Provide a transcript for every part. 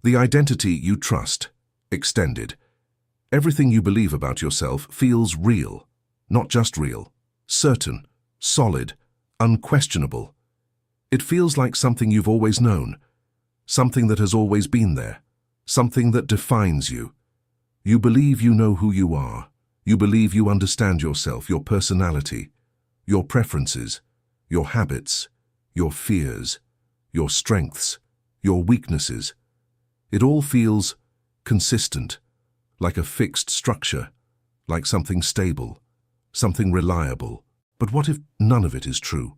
The identity you trust, extended. Everything you believe about yourself feels real, not just real, certain, solid, unquestionable. It feels like something you've always known, something that has always been there, something that defines you. You believe you know who you are. You believe you understand yourself, your personality, your preferences, your habits, your fears, your strengths, your weaknesses. It all feels consistent, like a fixed structure, like something stable, something reliable. But what if none of it is true?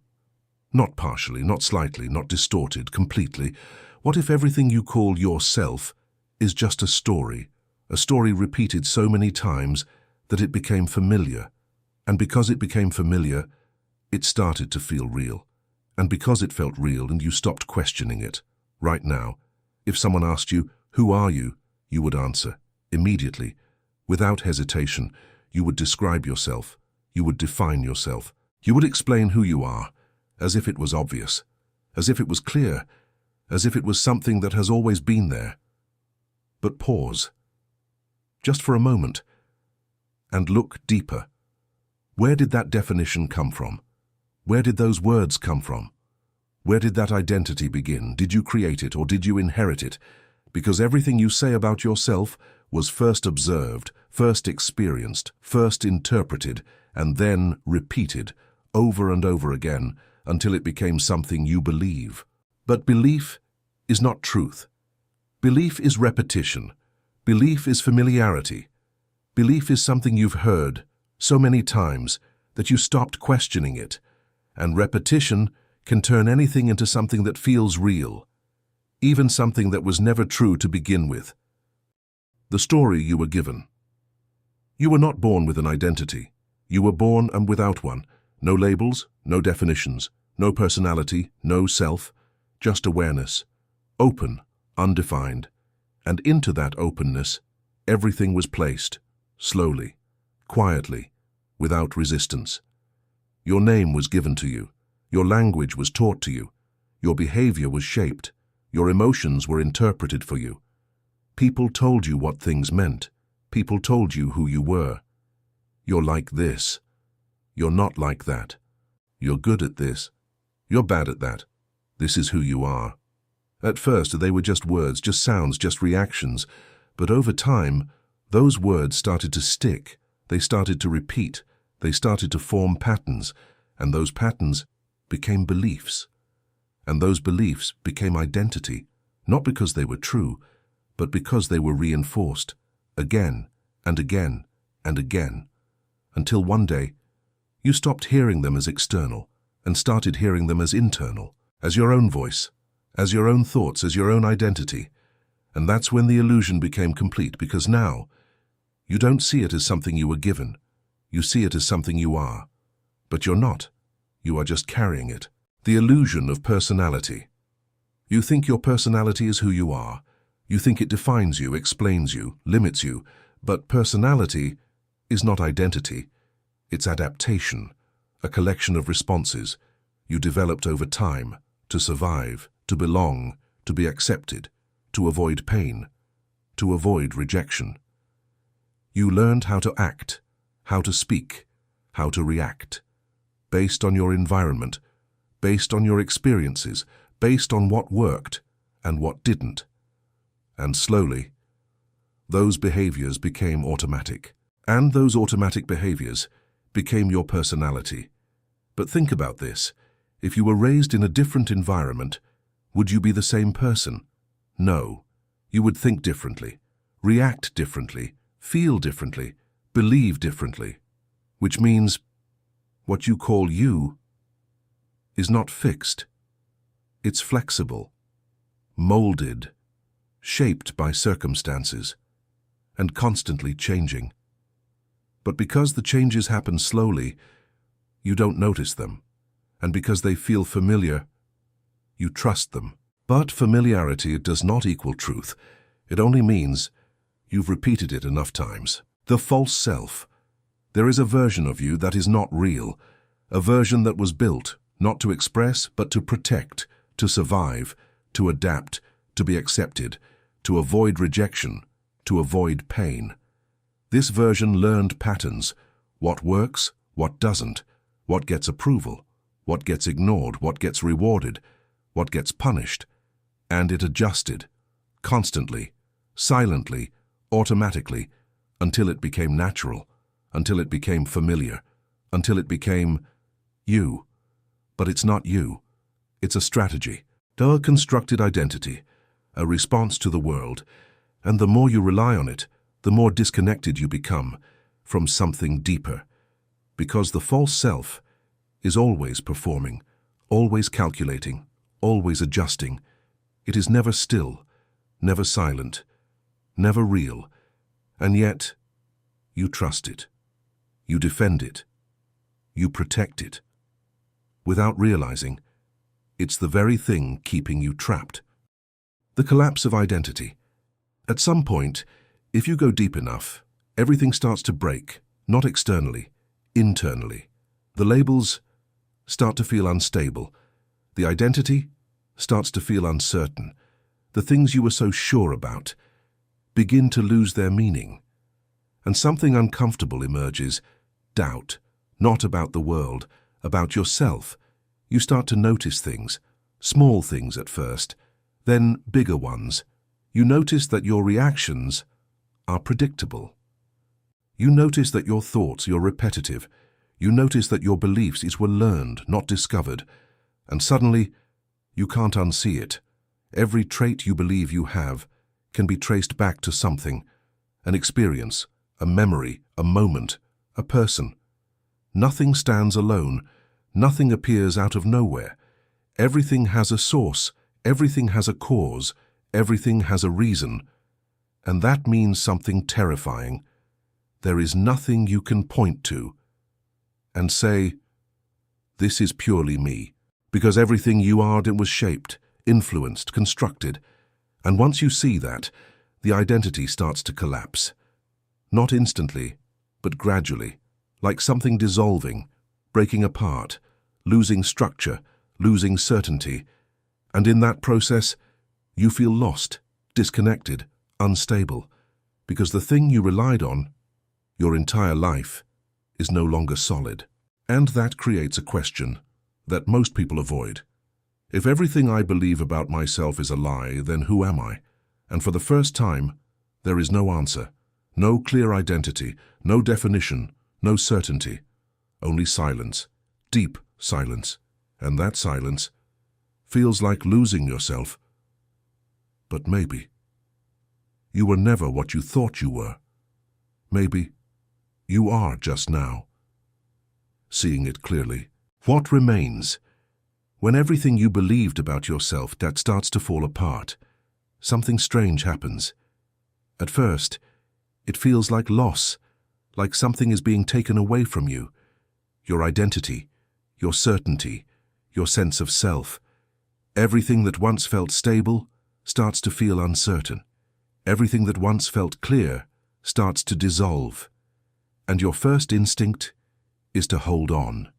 Not partially, not slightly, not distorted, completely. What if everything you call yourself is just a story repeated so many times that it became familiar? And because it became familiar, it started to feel real. And because it felt real and you stopped questioning it, right now, if someone asked you, "Who are you?" you would answer, immediately, without hesitation. You would describe yourself. You would define yourself. You would explain who you are, as if it was obvious, as if it was clear, as if it was something that has always been there. But pause, just for a moment, and look deeper. Where did that definition come from? Where did those words come from? Where did that identity begin? Did you create it or did you inherit it? Because everything you say about yourself was first observed, first experienced, first interpreted, and then repeated over and over again until it became something you believe. But belief is not truth. Belief is repetition. Belief is familiarity. Belief is something you've heard so many times that you stopped questioning it. And repetition can turn anything into something that feels real, even something that was never true to begin with. The story you were given. You were not born with an identity. You were born and without one. No labels, no definitions, no personality, no self, just awareness. Open, undefined. And into that openness, everything was placed, slowly, quietly, without resistance. Your name was given to you. Your language was taught to you. Your behavior was shaped. Your emotions were interpreted for you. People told you what things meant. People told you who you were. You're like this. You're not like that. You're good at this. You're bad at that. This is who you are. At first, they were just words, just sounds, just reactions. But over time, those words started to stick. They started to repeat. They started to form patterns. And those patterns became beliefs. And those beliefs became identity, not because they were true, but because they were reinforced, again and again and again, until one day you stopped hearing them as external and started hearing them as internal, as your own voice, as your own thoughts, as your own identity. And that's when the illusion became complete, because now you don't see it as something you were given. You see it as something you are. But you're not. You are just carrying it. The illusion of personality. You think your personality is who you are. You think it defines you, explains you, limits you. But personality is not identity. It's adaptation, a collection of responses you developed over time to survive, to belong, to be accepted, to avoid pain, to avoid rejection. You learned how to act, how to speak, how to react, based on your environment, based on your experiences, based on what worked and what didn't. And slowly, those behaviors became automatic. And those automatic behaviors became your personality. But think about this. If you were raised in a different environment, would you be the same person? No. You would think differently, react differently, feel differently, believe differently. Which means what you call you is not fixed. It's flexible, molded, shaped by circumstances, and constantly changing. But because the changes happen slowly, you don't notice them. And because they feel familiar, you trust them. But familiarity does not equal truth. It only means you've repeated it enough times. The false self. There is a version of you that is not real, a version that was built not to express but to protect, to survive, to adapt, to be accepted. to avoid rejection, to avoid pain. This version learned patterns: what works, what doesn't, what gets approval, what gets ignored, what gets rewarded, what gets punished. And it adjusted, constantly, silently, automatically, until it became natural, until it became familiar, until it became you. But it's not you. It's a strategy, a constructed identity, a response to the world. And the more you rely on it, the more disconnected you become from something deeper. Because the false self is always performing, always calculating, always adjusting. It is never still, never silent, never real. And yet, you trust it. You defend it. You protect it. Without realizing, it's the very thing keeping you trapped. The collapse of identity. At some point, if you go deep enough, everything starts to break, not externally, internally. The labels start to feel unstable. The identity starts to feel uncertain. The things you were so sure about begin to lose their meaning. And something uncomfortable emerges: doubt, not about the world, about yourself. You start to notice things, small things at first, then bigger ones. You notice that your reactions are predictable. You notice that your thoughts are repetitive. You notice that your beliefs were learned, not discovered. And suddenly, you can't unsee it. Every trait you believe you have can be traced back to something: an experience, a memory, a moment, a person. Nothing stands alone. Nothing appears out of nowhere. Everything has a source. Everything has a cause. Everything has a reason. And that means something terrifying. There is nothing you can point to and say, "This is purely me," because everything you are was shaped, influenced, constructed. And once you see that, the identity starts to collapse. Not instantly, but gradually, like something dissolving, breaking apart, losing structure, losing certainty. And in that process, you feel lost, disconnected, unstable, because the thing you relied on your entire life is no longer solid. And that creates a question that most people avoid. If everything I believe about myself is a lie, then who am I? And for the first time, there is no answer, no clear identity, no definition, no certainty, only silence, deep silence. And that silence feels like losing yourself. But maybe you were never what you thought you were. Maybe you are just now. Seeing it clearly, what remains? When everything you believed about yourself that starts to fall apart, something strange happens. At first, it feels like loss, like something is being taken away from you. Your identity, your certainty, your sense of self. Everything that once felt stable starts to feel uncertain. Everything that once felt clear starts to dissolve. And your first instinct is to hold on,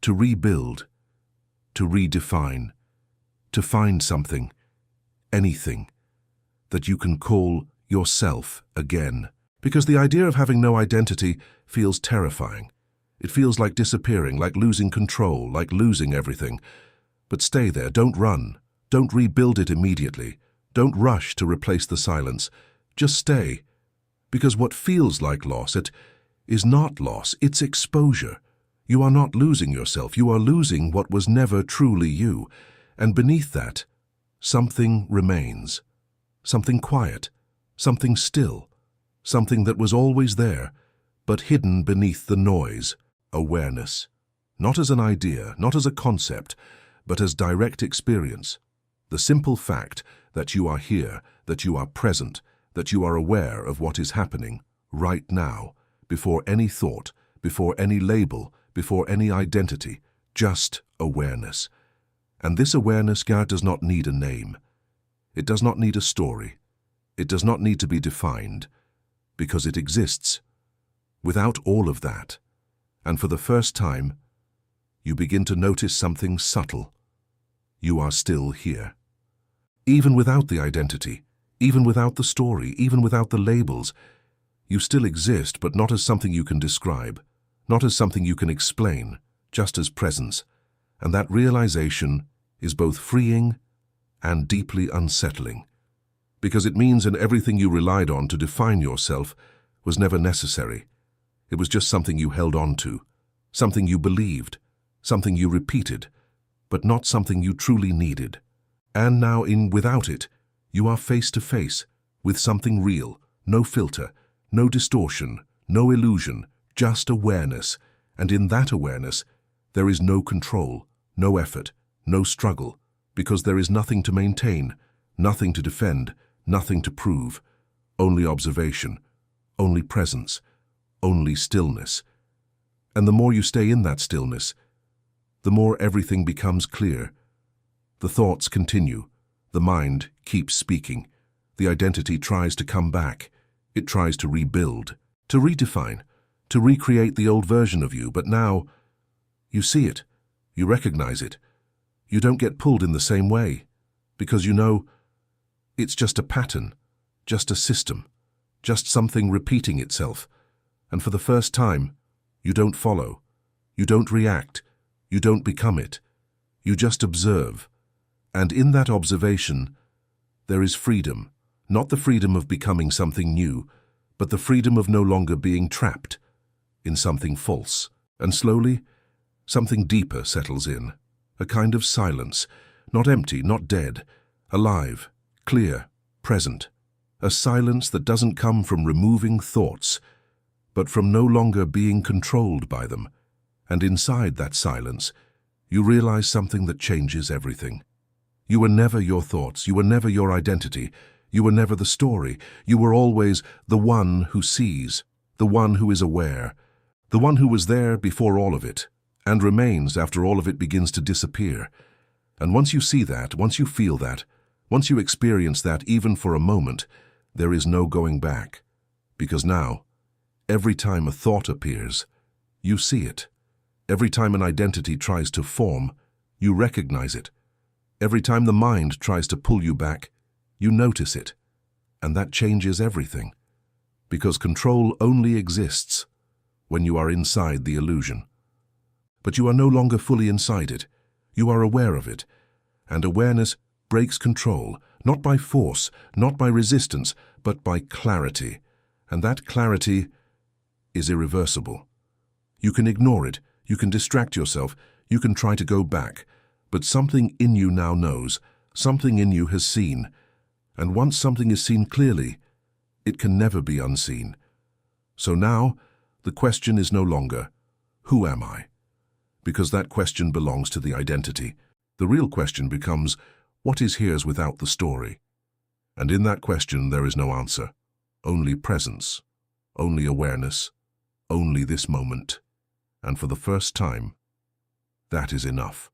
to rebuild, to redefine, to find something, anything, that you can call yourself again. Because the idea of having no identity feels terrifying. It feels like disappearing, like losing control, like losing everything. But stay there, don't run. Don't rebuild it immediately. Don't rush to replace the silence. Just stay. Because what feels like loss, it is not loss, it's exposure. You are not losing yourself, you are losing what was never truly you. And beneath that, something remains. Something quiet, something still, something that was always there, but hidden beneath the noise. Awareness. Not as an idea, not as a concept, but as direct experience. The simple fact that you are here, that you are present, that you are aware of what is happening right now, before any thought, before any label, before any identity, just awareness. And this awareness, God, does not need a name. It does not need a story. It does not need to be defined, because it exists. Without all of that, and for the first time, you begin to notice something subtle. You are still here. Even without the identity, Even without the story, even without the labels, you still exist, but not as something you can describe, not as something you can explain, just as presence. And that realization is both freeing and deeply unsettling, because it means that everything you relied on to define yourself was never necessary. It was just something you held on to, something you believed, something you repeated, but not something you truly needed. And now, without it, you are face to face with something real, no filter, no distortion, no illusion, just awareness. And in that awareness, there is no control, no effort, no struggle, because there is nothing to maintain, nothing to defend, nothing to prove, only observation, only presence, only stillness. And the more you stay in that stillness, the more everything becomes clear. The thoughts continue, the mind keeps speaking, the identity tries to come back, it tries to rebuild, to redefine, to recreate the old version of you, but now you see it, you recognize it. You don't get pulled in the same way, because you know it's just a pattern, just a system, just something repeating itself. And for the first time, you don't follow, you don't react, you don't become it. You just observe. And in that observation, there is freedom, not the freedom of becoming something new, but the freedom of no longer being trapped in something false. And slowly, something deeper settles in, a kind of silence, not empty, not dead, alive, clear, present, a silence that doesn't come from removing thoughts, but from no longer being controlled by them. And inside that silence, you realize something that changes everything. You were never your thoughts, you were never your identity, you were never the story, you were always the one who sees, the one who is aware, the one who was there before all of it, and remains after all of it begins to disappear. And once you see that, once you feel that, once you experience that even for a moment, there is no going back. Because now, every time a thought appears, you see it. Every time an identity tries to form, you recognize it. Every time the mind tries to pull you back, you notice it. And that changes everything. Because control only exists when you are inside the illusion. But you are no longer fully inside it. You are aware of it. And awareness breaks control, not by force, not by resistance, but by clarity. And that clarity is irreversible. You can ignore it, you can distract yourself, you can try to go back, but something in you now knows, something in you has seen. And once something is seen clearly, it can never be unseen. So now, the question is no longer, who am I? Because that question belongs to the identity. The real question becomes, what is here's without the story? And in that question there is no answer, only presence, only awareness, only this moment. And for the first time, that is enough.